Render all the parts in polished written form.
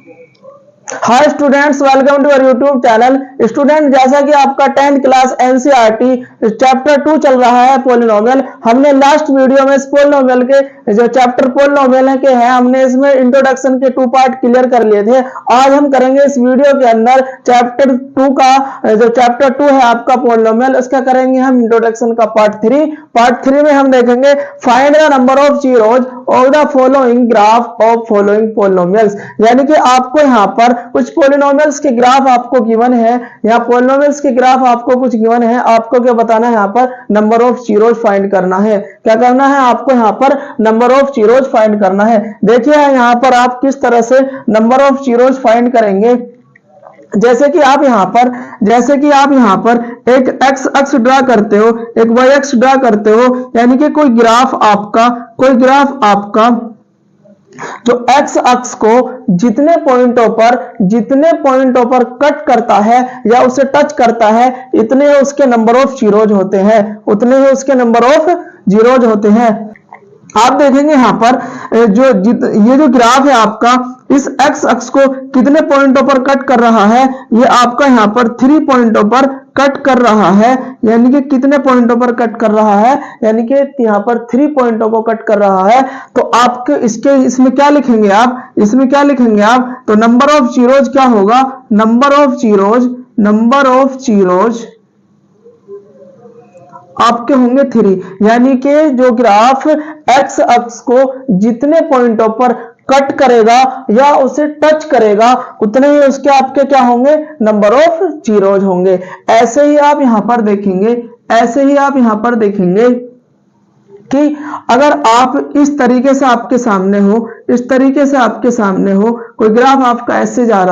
Hi students, welcome to our YouTube channel. Student, जैसा कि आपका 10th क्लास एनसीईआरटी चैप्टर 2 चल रहा है पोलिनोमियल। हमने लास्ट वीडियो में पोलिनोमियल के जो चैप्टर पोलिनोमियल के हैं हमने इसमें इंट्रोडक्शन के 2 पार्ट क्लियर कर लिए थे। आज हम करेंगे इस वीडियो के अंदर चैप्टर 2 का जो चैप्टर 2 है आपका पोलिनोमियल, उसका करेंगे हम इंट्रोडक्शन का पार्ट 3। पार्ट 3 में हम देखेंगे find the number of zeros of the following graph of following polynomials. यानी कि आपको यहाँ पर कुछ पोलिनोमियल्स के ग्राफ आपको गिवन है, यहाँ पोलिनोमियल्स के ग्राफ आपको कुछ गिवन है, आपको क्या बताना है, यहाँ पर नंबर ऑफ जीरोज फाइंड करना है। क्या करना है आपको, यहाँ पर नंबर ऑफ जीरोज फाइंड करना है। देखिए यहाँ पर आप किस तरह से नंबर ऑफ जीरोज फाइंड करेंगे। जैसे कि आप यहाँ पर एक एक्स अक्ष ड्रा करते हो, एक वाई अक्ष ड्रा करते हो, यानी कि कोई ग्राफ आपका जो एक्स अक्ष को जितने पॉइंटों पर कट करता है या उसे टच करता है, इतने उसके नंबर ऑफ जीरोज होते हैं, आप देखेंगे यहाँ पर ये जो ग्राफ है आपका, इस एक्स अक्ष को कितने पॉइंटों पर कट कर रहा है, ये आपका यहाँ पर 3 पॉइंटों पर कट कर रहा है। यानी कि कितने पॉइंटों पर कट कर रहा है, यानी कि यहाँ पर 3 पॉइंटों को कट कर रहा है। तो आपके इसमें क्या लिखेंगे आप, तो नंबर ऑफ जीरोज क्या होगा, नंबर ऑफ जीरोज आपके होंगे 3। यानी कि जो ग्राफ एक्स अक्ष को जितने पॉइंटों पर कट करेगा या उसे टच करेगा, उतने ही उसके आपके क्या होंगे, नंबर ऑफ जीरोज होंगे। ऐसे ही आप यहाँ पर देखेंगे कि अगर आप इस तरीके से आपके सामने हो, कोई ग्राफ आपका ऐसे जा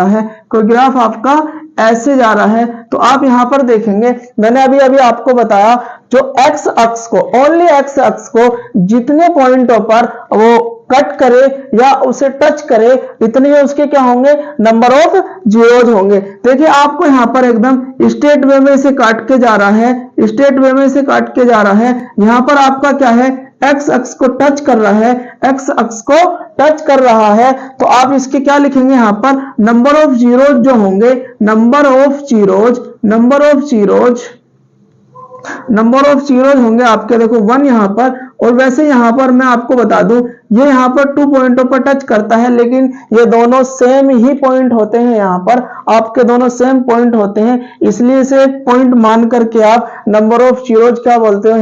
रहा है, तो आप यहां पर देखेंगे, मैंने अभी आपको बताया, जो एक्स अक्ष को, ओनली एक्स अक्ष को जितने पॉइंटों पर वो कट करे या उसे टच करे, इतने ही उसके क्या होंगे, नंबर ऑफ जीरोज होंगे। देखिए आपको यहाँ पर एकदम स्ट्रेट वे में से काट के जा रहा है, यहाँ पर आपका क्या है, एक्स अक्ष को टच कर रहा है, तो आप इसके क्या लिखेंगे, यहाँ पर नंबर ऑफ जीरोज जो होंगे, नंबर ऑफ जीरोज होंगे आपके, देखो 1 यहाँ पर। और वैसे यहाँ पर मैं आपको बता दूं, ये यहाँ पर 2 पॉइंटों पर टच करता है, लेकिन ये दोनों सेम ही पॉइंट होते हैं, यहाँ पर आपके दोनों सेम पॉइंट होते हैं, इसलिए इसे पॉइंट मान करके आप नंबर ऑफ जीरोज क्या बोलते हो,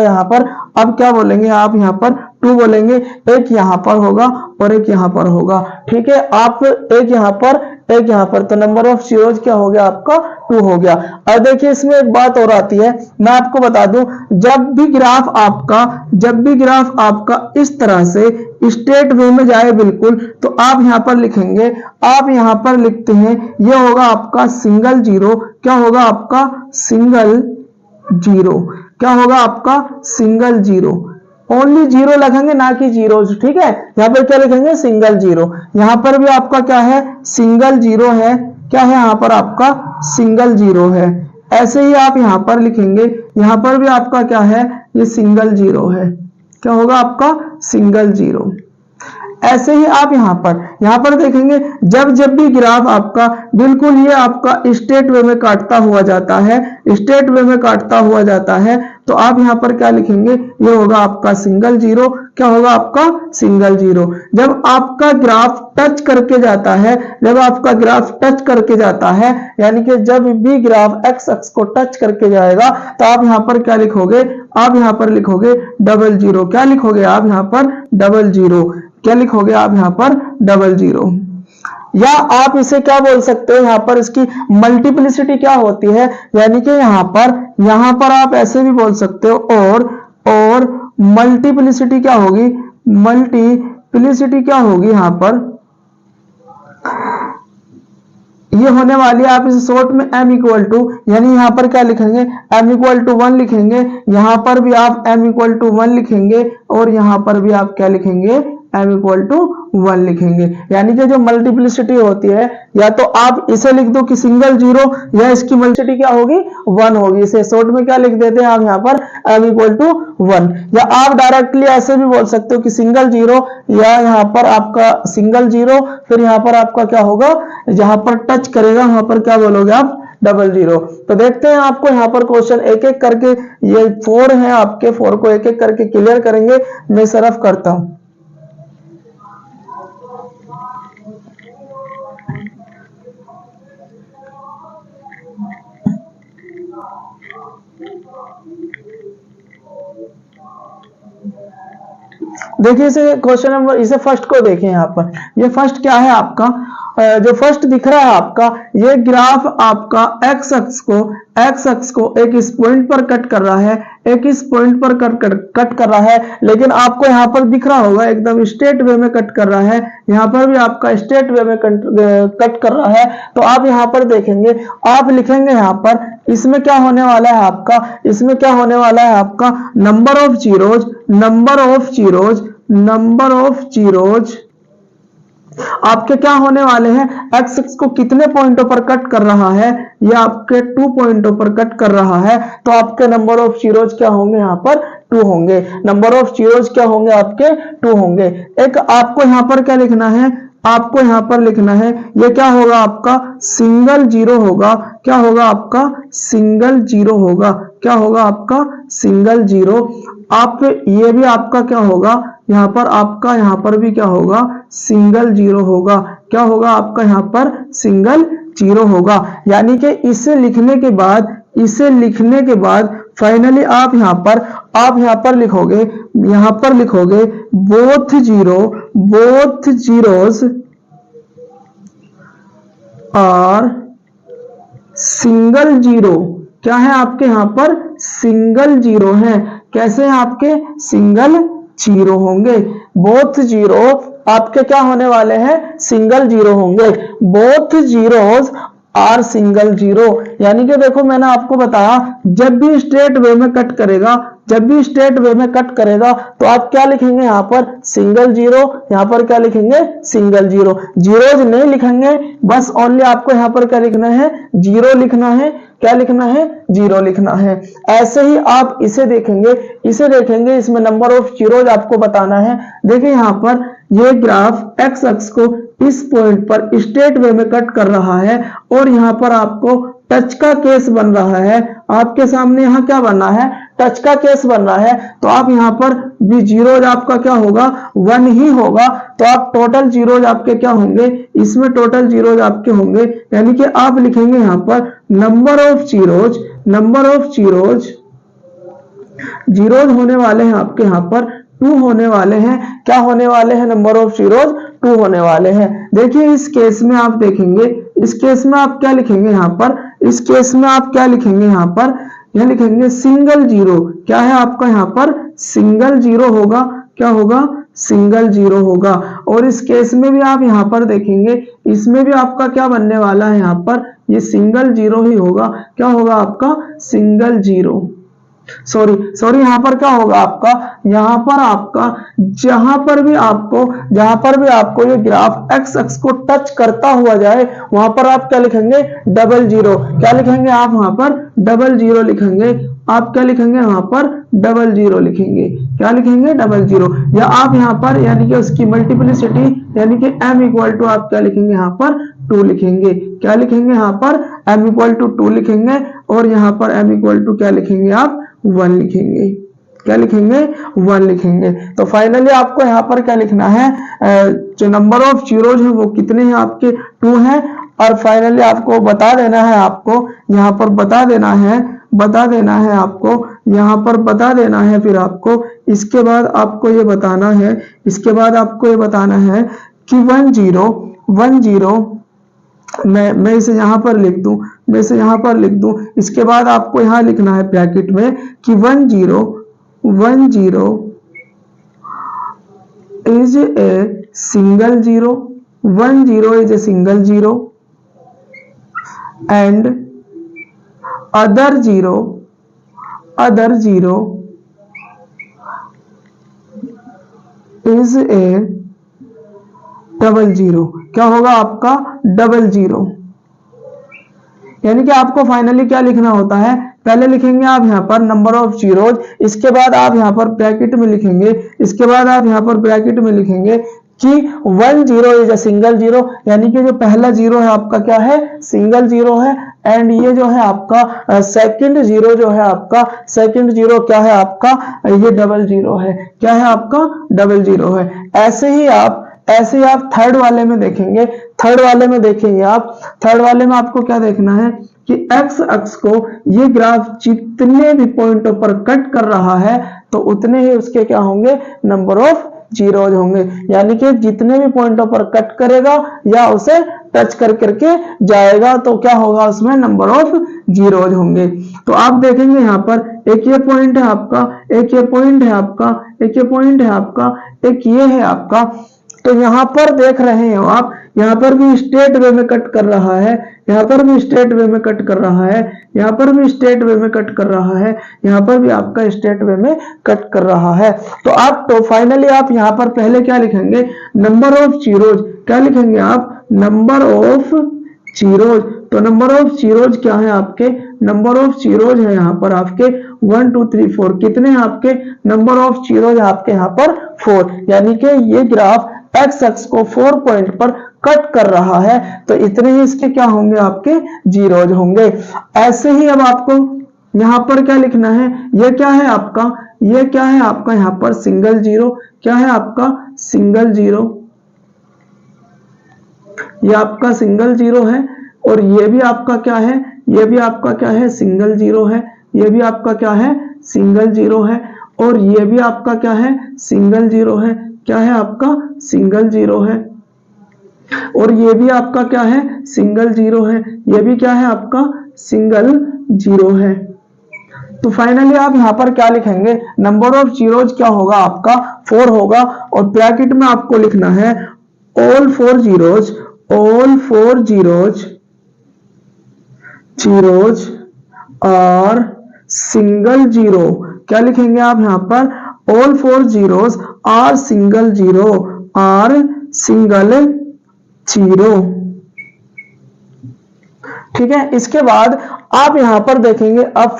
यहाँ पर अब क्या बोलेंगे आप, यहाँ पर 2 बोलेंगे, एक यहाँ पर होगा और एक यहाँ पर होगा। ठीक है, आप एक यहाँ पर, तो नंबर ऑफ जीरोज क्या हो गया आपका, 2 हो गया। और देखिए इसमें एक बात और आती है, मैं आपको बता दूं, जब भी ग्राफ आपका इस तरह से स्ट्रेट वे में जाए बिल्कुल, तो आप यहाँ पर लिखते हैं, ये होगा आपका सिंगल जीरो। क्या होगा आपका, सिंगल जीरो, ओनली जीरो लिखेंगे, ना कि जीरोज। ठीक है, यहाँ पर क्या लिखेंगे, सिंगल जीरो। यहाँ पर भी आपका क्या है, सिंगल जीरो है, क्या है यहाँ पर आपका, सिंगल जीरो है। ऐसे ही आप यहाँ पर लिखेंगे, यहाँ पर भी आपका क्या है, ये सिंगल जीरो है, क्या होगा आपका, सिंगल जीरो। ऐसे ही आप यहाँ पर देखेंगे, जब भी ग्राफ आपका बिल्कुल ये आपका स्ट्रेट वे में काटता हुआ जाता है, तो आप यहाँ पर क्या लिखेंगे, ये होगा आपका सिंगल जीरो। क्या होगा आपका, सिंगल जीरो। जब आपका ग्राफ टच करके जाता है, यानी कि जब भी ग्राफ एक्स अक्ष को टच करके जाएगा, तो आप यहाँ पर क्या लिखोगे, आप यहाँ पर लिखोगे डबल जीरो। क्या लिखोगे आप यहाँ पर, डबल जीरो। क्या लिखोगे आप यहाँ पर, डबल जीरो। या आप इसे क्या बोल सकते हो, यहाँ पर इसकी मल्टीप्लिसिटी क्या होती है, यानी कि यहाँ पर आप ऐसे भी बोल सकते हो, और मल्टीप्लिसिटी क्या होगी, यहाँ पर ये होने वाली है, आप इसे शॉर्ट में m इक्वल टू, यानी यहाँ पर क्या लिखेंगे, m इक्वल टू 1 लिखेंगे, यहाँ पर भी आप m इक्वल टू 1 लिखेंगे, और यहाँ पर भी आप क्या लिखेंगे, m इक्वल टू 1 लिखेंगे। यानी कि जो मल्टीप्लिसिटी होती है, या तो आप इसे लिख दो कि सिंगल जीरो, या इसकी मल्टीप्लिसिटी क्या होगी 1 होगी। इसे शॉर्ट में क्या लिख देते हैं आप यहाँ पर m इक्वल टू 1, या आप डायरेक्टली ऐसे भी बोल सकते हो कि सिंगल जीरो, या यहाँ पर आपका सिंगल जीरो, फिर यहाँ पर आपका क्या होगा, जहां पर टच करेगा वहां पर क्या बोलोगे आप डबल जीरो। तो देखते हैं आपको यहाँ पर क्वेश्चन एक एक करके, ये 4 है आपके, 4 को एक एक करके क्लियर करेंगे। मैं सरफ करता हूं। देखिए इसे क्वेश्चन नंबर, इसे फर्स्ट को देखें यहाँ पर। ये फर्स्ट क्या है आपका, जो फर्स्ट दिख रहा है आपका, ये ग्राफ आपका एक्स अक्ष को एक इस पॉइंट पर कट कर रहा है, एक इस पॉइंट पर कट कर रहा है, लेकिन आपको यहाँ पर दिख रहा होगा एकदम स्ट्रेट वे में कट कर रहा है। यहाँ पर भी आपका स्ट्रेट वे में कट कर रहा है। तो आप यहाँ पर देखेंगे, आप लिखेंगे यहाँ पर, इसमें क्या होने वाला है आपका, इसमें क्या होने वाला है आपका, number of zeros, number of zeros आपके क्या होने वाले हैं, एक्स एक्स को कितने पॉइंटों पर कट कर रहा है, ये आपके 2 पॉइंटों पर कट कर रहा है। तो आपके नंबर ऑफ जीरोज क्या होंगे यहाँ पर 2 होंगे। नंबर ऑफ जीरोज क्या होंगे आपके 2 होंगे। एक आपको यहाँ पर क्या लिखना है, आपको यहाँ पर लिखना है, ये क्या होगा आपका सिंगल जीरो होगा। क्या होगा आपका सिंगल जीरो होगा। क्या होगा आपका सिंगल जीरो। आप ये भी आपका क्या होगा, यहाँ पर आपका, यहाँ पर भी क्या होगा सिंगल जीरो होगा। क्या होगा आपका यहाँ पर सिंगल जीरो होगा। यानी कि इसे लिखने के बाद फाइनली आप यहाँ पर लिखोगे, बोथ जीरोस और सिंगल जीरो। क्या है आपके यहाँ पर सिंगल जीरो है। कैसे आपके सिंगल जीरो होंगे। बोथ जीरो आपके क्या होने वाले हैं सिंगल जीरो होंगे। Both zeros are single zero. यानी कि देखो मैंने आपको बताया, जब भी स्ट्रेट वे में कट करेगा तो आप क्या लिखेंगे यहाँ पर सिंगल जीरो, यहाँ पर क्या लिखेंगे सिंगल जीरो। जीरोज नहीं लिखेंगे, बस ओनली आपको यहाँ पर क्या लिखना है जीरो लिखना है। क्या लिखना है जीरो लिखना है। ऐसे ही आप इसे देखेंगे, इसमें नंबर ऑफ जीरोज आपको बताना है। देखिए यहाँ पर ये ग्राफ एक्स अक्ष को इस पॉइंट पर स्ट्रेट वे में कट कर रहा है और यहाँ पर आपको टच का केस बन रहा है। आपके सामने यहाँ क्या बना है टच का केस बन रहा है। तो आप यहाँ पर भी जीरोज आपका क्या होगा 1 ही होगा। तो आप टोटल जीरोज आपके क्या होंगे, इसमें टोटल जीरोज आपके होंगे। यानी कि आप लिखेंगे यहाँ पर नंबर ऑफ जीरोज होने वाले हैं आपके यहाँ पर 2 होने वाले हैं। क्या होने वाले हैं नंबर ऑफ जीरोज 2 होने वाले हैं। देखिए इस केस में आप देखेंगे, इस केस में आप क्या लिखेंगे यहाँ पर, इस केस में आप क्या लिखेंगे यहाँ पर, यह लिखेंगे सिंगल जीरो। क्या है आपका यहाँ पर सिंगल जीरो होगा। क्या होगा सिंगल जीरो होगा। और इस केस में भी आप यहाँ पर देखेंगे, इसमें भी आपका क्या बनने वाला है यहाँ पर ये सिंगल जीरो ही होगा। क्या होगा आपका सिंगल जीरो। सॉरी यहाँ पर क्या होगा आपका, यहाँ पर आपका जहां पर भी आपको ये ग्राफ एक्स अक्ष को टच करता हुआ जाए वहां पर आप क्या लिखेंगे डबल जीरो। क्या लिखेंगे आप वहां पर डबल जीरो लिखेंगे। आप क्या लिखेंगे वहां पर डबल जीरो लिखेंगे। क्या लिखेंगे डबल जीरो। या आप यहाँ पर यानी कि उसकी मल्टीप्लिसिटी यानी कि m इक्वल टू आप क्या लिखेंगे यहाँ पर 2 लिखेंगे। क्या लिखेंगे यहाँ पर m इक्वल टू 2 लिखेंगे। और यहाँ पर m इक्वल टू क्या लिखेंगे आप 1 लिखेंगे। क्या लिखेंगे 1 लिखेंगे। तो फाइनली आपको यहाँ पर क्या लिखना है, जो नंबर ऑफ जीरोज है वो कितने हैं आपके 2 हैं। और फाइनली आपको बता देना है, आपको यहाँ पर बता देना है आपको यहाँ पर बता देना है। फिर आपको इसके बाद आपको ये बताना है, कि 1 0 मैं इसे यहाँ पर लिख दूं, इसके बाद आपको यहाँ लिखना है ब्रैकेट में कि 1 0 is a single zero, 1 0 is a single zero and other zero is a double zero. क्या होगा आपका डबल जीरो। यानी कि आपको फाइनली क्या लिखना होता है, पहले लिखेंगे आप यहाँ पर नंबर ऑफ जीरोज, इसके बाद आप यहाँ पर ब्रैकेट में लिखेंगे, इसके बाद आप यहाँ पर ब्रैकेट में लिखेंगे कि 1 zero is a single zero, यानी कि जो पहला जीरो है आपका क्या है, सिंगल जीरो है। एंड ये जो है आपका सेकंड जीरो जो है आपका, सेकंड जीरो क्या है आपका, ये डबल जीरो है। क्या है आपका, डबल जीरो है। ऐसे ही आप थर्ड वाले में देखेंगे, थर्ड वाले में देखेंगे आप, थर्ड वाले में आपको क्या देखना है कि एक्स अक्ष को ये ग्राफ जितने भी पॉइंटों पर कट कर रहा है तो उतने ही उसके क्या होंगे, नंबर ऑफ जीरोज होंगे। यानी कि जितने भी पॉइंटों पर कट करेगा या उसे टच कर करके जाएगा तो क्या होगा, उसमें नंबर ऑफ जीरोज होंगे। तो आप देखेंगे यहाँ पर एक ये पॉइंट है आपका, एक ये पॉइंट है आपका, एक ये पॉइंट है आपका, एक ये है आपका। तो यहाँ पर देख रहे हो आप, यहाँ पर भी स्ट्रेट वे में कट कर रहा है, यहाँ पर भी स्ट्रेट वे में कट कर रहा है, यहाँ पर भी स्ट्रेट वे में कट कर रहा है, यहाँ पर भी आपका स्ट्रेट वे में कट कर रहा है। तो फाइनली आप यहाँ पर पहले क्या लिखेंगे, नंबर ऑफ जीरोज। क्या लिखेंगे आप, नंबर ऑफ जीरोज। तो नंबर ऑफ जीरोज क्या है आपके, नंबर ऑफ जीरोज है यहाँ पर आपके 1 2 3 4। कितने हैं आपके, नंबर ऑफ जीरोज आपके यहाँ पर 4। यानी कि ये ग्राफ एक्स अक्ष को 4 पॉइंट पर कट कर रहा है तो इतने ही इसके क्या होंगे, आपके जीरोज होंगे। ऐसे ही अब आपको यहाँ पर क्या लिखना है, ये क्या है आपका, ये क्या है आपका यहाँ पर सिंगल जीरो। क्या है आपका, सिंगल जीरो। ये आपका सिंगल जीरो है। और ये भी आपका क्या है, ये भी आपका क्या है, सिंगल जीरो है। ये भी आपका क्या है, सिंगल जीरो है। और ये भी आपका क्या है, सिंगल जीरो है। क्या है आपका, सिंगल जीरो है। और ये भी आपका क्या है, सिंगल जीरो है। ये भी क्या है आपका, सिंगल जीरो है। तो फाइनली आप यहाँ पर क्या लिखेंगे, नंबर ऑफ जीरोज क्या होगा आपका, 4 होगा। और ब्रैकेट में आपको लिखना है ऑल 4 जीरोज, ऑल 4 जीरोज और सिंगल जीरो। क्या लिखेंगे आप यहाँ पर, all 4 zeros are single zero, are single zero. ठीक है। इसके बाद आप यहां पर देखेंगे अब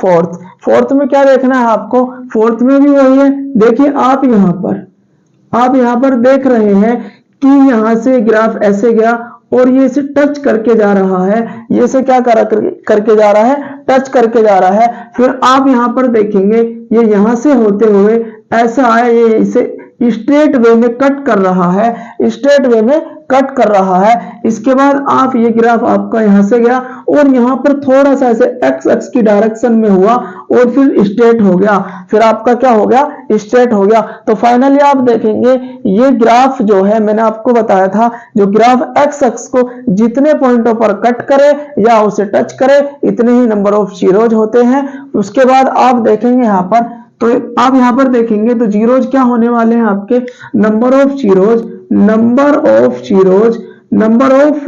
फोर्थ में क्या देखना है आपको, फोर्थ में भी वही है। देखिए आप यहां पर देख रहे हैं कि यहां से ग्राफ ऐसे गया और ये इसे टच करके जा रहा है, ये इसे क्या करके जा रहा है, टच करके जा रहा है। फिर आप यहां पर देखेंगे ये यहां से होते हुए ऐसा आया, ये इसे स्ट्रेट वे में कट कर रहा है, स्ट्रेट वे में कट कर रहा है। इसके बाद आप ये ग्राफ आपका यहां से गया और यहां पर थोड़ा सा ऐसे एक्स एक्स की डायरेक्शन में हुआ और फिर स्ट्रेट हो गया, फिर आपका क्या हो गया, स्ट्रेट हो गया। तो फाइनली आप देखेंगे ये ग्राफ जो है, मैंने आपको बताया था, जो ग्राफ एक्स एक्स को जितने पॉइंटों पर कट करे या उसे टच करे इतने ही नंबर ऑफ जीरोज होते हैं। उसके बाद आप देखेंगे यहाँ पर, तो आप यहां पर देखेंगे तो जीरोज क्या होने वाले हैं आपके, number of zeros, number of zeros, number of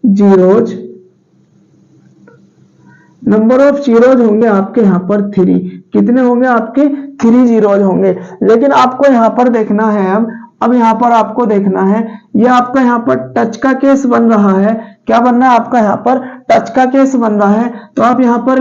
zeros, number of zeros होंगे आपके यहाँ पर 3। कितने होंगे आपके, 3 जीरोज होंगे। लेकिन आपको यहाँ पर देखना है, अब यहाँ पर आपको देखना है, ये आपका यहाँ पर टच का केस बन रहा है। क्या बन रहा है आपका, यहाँ पर टच का केस बन रहा है। तो आप यहाँ पर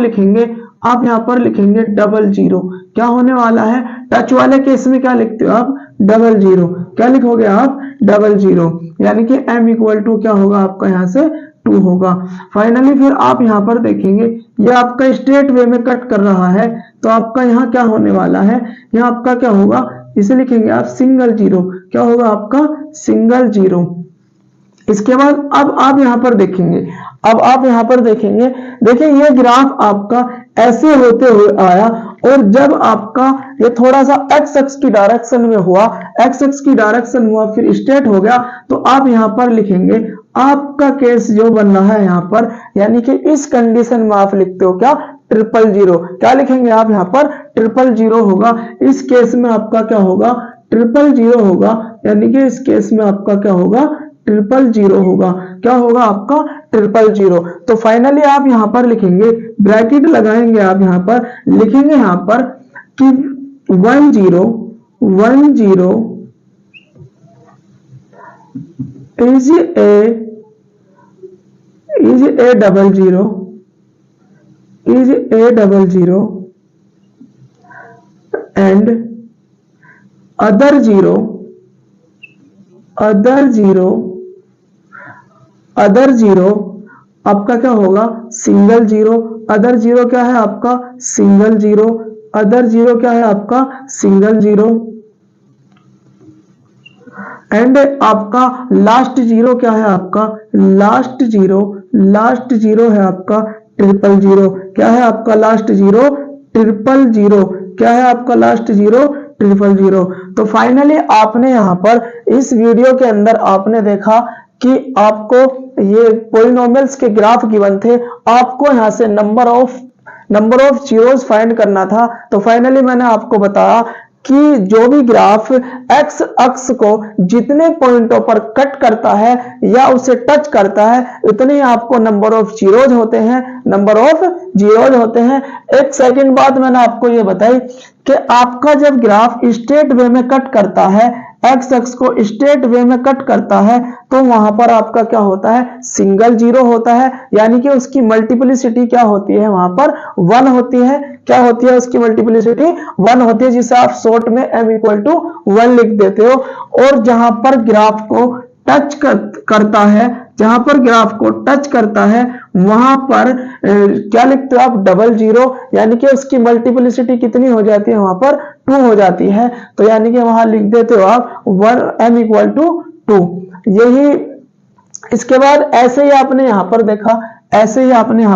लिखेंगे डबल जीरो। क्या होने वाला है, टच वाले केस में क्या लिखते हो आप, डबल जीरो। क्या लिखोगे आप, डबल जीरो। यानी कि m इक्वल टू क्या होगा आपका, यहाँ से 2 होगा। फाइनली फिर आप यहाँ पर देखेंगे ये आपका स्ट्रेट वे में कट कर रहा है तो आपका यहाँ क्या होने वाला है, यहाँ आपका क्या होगा, इसे लिखेंगे आप सिंगल जीरो। क्या होगा आपका, सिंगल जीरो। इसके बाद अब आप यहाँ पर देखेंगे, देखिए ये ग्राफ आपका ऐसे होते हुए आया और जब आपका ये थोड़ा सा एक्स एक्स की डायरेक्शन में हुआ, फिर स्ट्रेट हो गया। तो आप यहाँ पर लिखेंगे आपका केस जो बन रहा है यहाँ पर, यानी कि इस कंडीशन में आप लिखते हो क्या, ट्रिपल जीरो। क्या लिखेंगे आप यहाँ पर, ट्रिपल जीरो होगा। इस केस में आपका क्या होगा, ट्रिपल जीरो होगा। यानी कि इस केस में आपका क्या होगा, ट्रिपल जीरो होगा। क्या होगा आपका, ट्रिपल जीरो। तो फाइनली आप यहां पर लिखेंगे, ब्रैकेट लगाएंगे, आप यहां पर लिखेंगे यहां पर कि 1 0 1 0 is a double zero, is a double zero and other zero, आपका क्या होगा, सिंगल जीरो। अदर जीरो क्या है आपका, सिंगल जीरो। अदर जीरो क्या है आपका, सिंगल जीरो। एंड आपका लास्ट जीरो क्या है आपका, लास्ट जीरो है आपका ट्रिपल जीरो। क्या है आपका लास्ट जीरो, ट्रिपल जीरो। क्या है आपका लास्ट जीरो, ट्रिपल जीरो। तो फाइनली आपने यहां पर इस वीडियो के अंदर आपने देखा कि आपको ये पॉलिनोमियल्स के ग्राफ गिवन थे, आपको यहां से नंबर ऑफ जीरोस फाइंड करना था। तो फाइनली मैंने आपको बताया कि जो भी ग्राफ एक्स अक्ष को जितने पॉइंटों पर कट करता है या उसे टच करता है, उतने ही आपको नंबर ऑफ जीरोज होते हैं। एक सेकंड बाद मैंने आपको ये बताई कि आपका जब ग्राफ स्ट्रेट वे में कट करता है, एक्स अक्ष को स्ट्रेट वे में कट करता है, तो वहां पर आपका क्या होता है, सिंगल जीरो होता है। यानी कि उसकी मल्टीप्लिसिटी क्या होती है, वहां पर 1 होती है। क्या होती है उसकी मल्टीप्लिसिटी, 1 होती है, जिसे आप शॉर्ट में m इक्वल टू 1 लिख देते हो। और जहां पर ग्राफ को टच करता है, जहां पर ग्राफ को टच करता है, वहां पर क्या लिखते हो आप, डबल जीरो। यानी कि उसकी मल्टीप्लिसिटी कितनी हो जाती है, वहां पर 2 हो जाती है। तो यानी कि वहां लिख देते हो आप 1 m इक्वल टू 2। यही इसके बाद ऐसे ही आपने यहां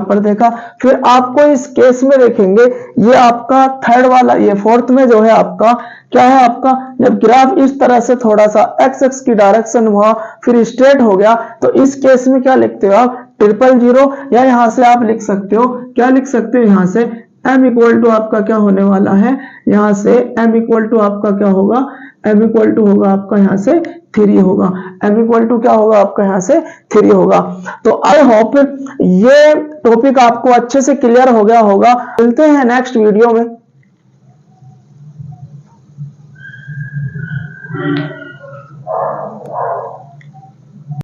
पर देखा, फिर आपको इस केस में देखेंगे, ये आपका थर्ड वाला, ये फोर्थ में जो है आपका क्या है, आपका जब ग्राफ इस तरह से थोड़ा सा एक्स एक्स की डायरेक्शन हुआ फिर स्ट्रेट हो गया, तो इस केस में क्या लिखते हो आप, ट्रिपल जीरो। या यहां से आप लिख सकते हो, क्या लिख सकते हो, यहां से m इक्वल टू आपका क्या होने वाला है, यहां से m इक्वल टू आपका क्या होगा, m इक्वल टू होगा आपका यहां से 3 होगा। m इक्वल टू क्या होगा आपका यहां से 3 होगा। तो आई होप ये टॉपिक आपको अच्छे से क्लियर हो गया होगा। मिलते हैं नेक्स्ट वीडियो में।